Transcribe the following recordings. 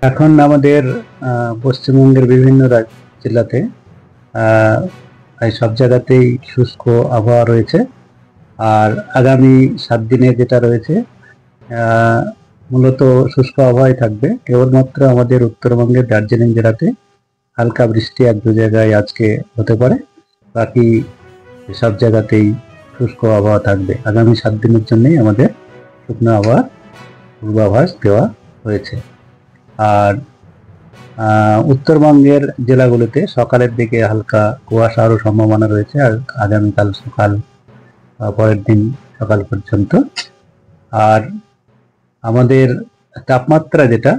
এখন আমাদের পশ্চিমবঙ্গের বিভিন্ন জেলাতে প্রায় সব জায়গাতেই শুষ্ক আবহাওয়া রয়েছে। আর আগামী 7 দিনে যেটা রয়েছে মূলত শুষ্ক আবহাওয়াই থাকবে। কেবলমাত্র আমাদের উত্তরবঙ্গের দার্জিলিং জেলাতে হালকা বৃষ্টি 1-2 জায়গায় আজকে হতে পারে, বাকি সব জায়গাতেই শুষ্ক আবহাওয়া থাকবে। আগামী 7 দিনের জন্যই আমাদের শুকনো আবহাওয়ার পূর্বাভাস দেওয়া হয়েছে। আর উত্তরবঙ্গের জেলাগুলোতে সকালের দিকে হালকা কুয়াশারও সম্ভাবনা রয়েছে, আর আগামীকাল সকাল পরের দিন সকাল পর্যন্ত। আর আমাদের তাপমাত্রা যেটা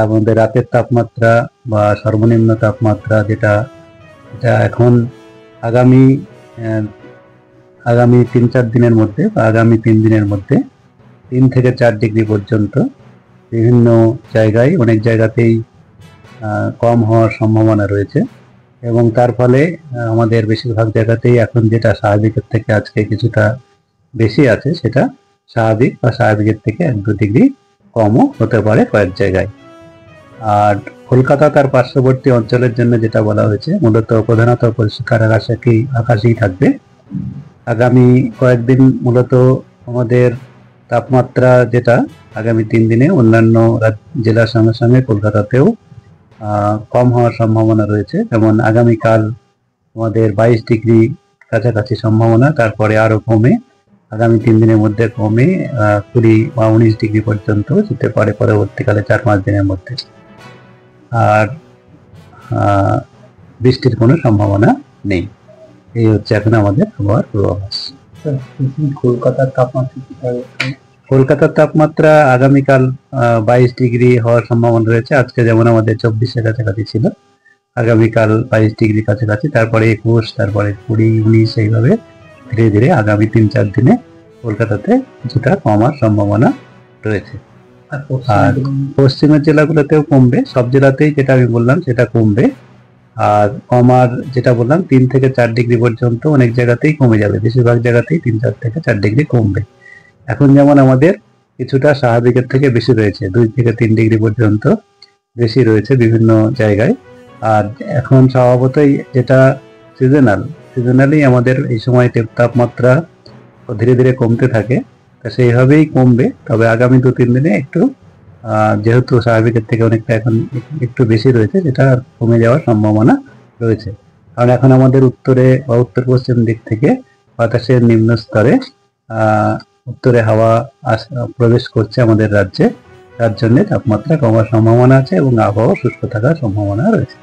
আমাদের রাতের তাপমাত্রা বা সর্বনিম্ন তাপমাত্রা যেটা এখন আগামী 3-4 দিনের মধ্যে বা আগামী 3 দিনের মধ্যে 3 থেকে 4 ডিগ্রি পর্যন্ত বিভিন্ন জায়গায়, অনেক জায়গাতেই কম হওয়ার সম্ভাবনা রয়েছে। এবং তার ফলে আমাদের বেশিরভাগ জায়গাতেই এখন যেটা স্বাভাবিকের থেকে আজকে কিছুটা বেশি আছে, সেটা স্বাভাবিক বা স্বাভাবিকের থেকে 1-2 ডিগ্রি কমও হতে পারে কয়েক জায়গায়। আর কলকাতা তার পার্শ্ববর্তী অঞ্চলের জন্য যেটা বলা হয়েছে, মূলত প্রধানত পরিষ্কার আকাশেই থাকবে। আগামী কয়েকদিন মূলত আমাদের তাপমাত্রা যেটা আগামী 3 দিনে অন্যান্য জেলার সঙ্গে সঙ্গে কলকাতাতেও কম হওয়ার সম্ভাবনা রয়েছে। যেমন আগামীকাল আমাদের 22 ডিগ্রি কাছাকাছি সম্ভাবনা, তারপরে আরো কমে আগামী 3 দিনের মধ্যে কমে 20 বা 19 ডিগ্রি পর্যন্ত যেতে পারে পরবর্তীকালে 4-5 দিনের মধ্যে। আর বৃষ্টির কোনো সম্ভাবনা নেই। এই হচ্ছে এখন আমাদের আবহাওয়ার পূর্বাভাস। কলকাতার তাপমাত্রা আগামীকাল 22 ডিগ্রি হওয়ার সম্ভাবনা রয়েছে। আজকে যেমন আমাদের 24-এর কাছাকাছি ছিল, আগামীকাল 22 ডিগ্রি কাছাকাছি, তারপরে 21, তারপরে 20, 19, এইভাবে ধীরে ধীরে আগামী 3-4 দিনে কলকাতাতে কিছুটা কমার সম্ভাবনা রয়েছে। আর পশ্চিমের জেলাগুলোতেও কমবে, সব জেলাতেই যেটা আমি বললাম সেটা কমবে। আর কমার যেটা বললাম 3 থেকে 4 ডিগ্রি পর্যন্ত অনেক জায়গাতেই কমে যাবে, বেশিরভাগ জায়গাতেই 3 থেকে 4 ডিগ্রি কমবে। এখন যেমন আমাদের কিছুটা স্বাভাবিকের থেকে বেশি রয়েছে, 2 থেকে 3 ডিগ্রি পর্যন্ত বেশি রয়েছে বিভিন্ন জায়গায়। আর এখন স্বভাবতই যেটা সিজনালি আমাদের এই সময় তাপমাত্রা ধীরে ধীরে কমতে থাকে, তা সেইভাবেই কমবে। তবে আগামী 2-3 দিনে একটু যেহেতু স্বাভাবিকের থেকে অনেকটা এখন একটু বেশি রয়েছে, যেটা কমে যাওয়ার সম্ভাবনা রয়েছে। কারণ এখন আমাদের উত্তরে বা উত্তর পশ্চিম দিক থেকে বাতাসের নিম্ন স্তরে উত্তরে হাওয়া প্রবেশ করছে আমাদের রাজ্যে, তার জন্য তাপমাত্রা কমার সম্ভাবনা আছে এবং আবহাওয়া শুষ্ক থাকার সম্ভাবনা রয়েছে।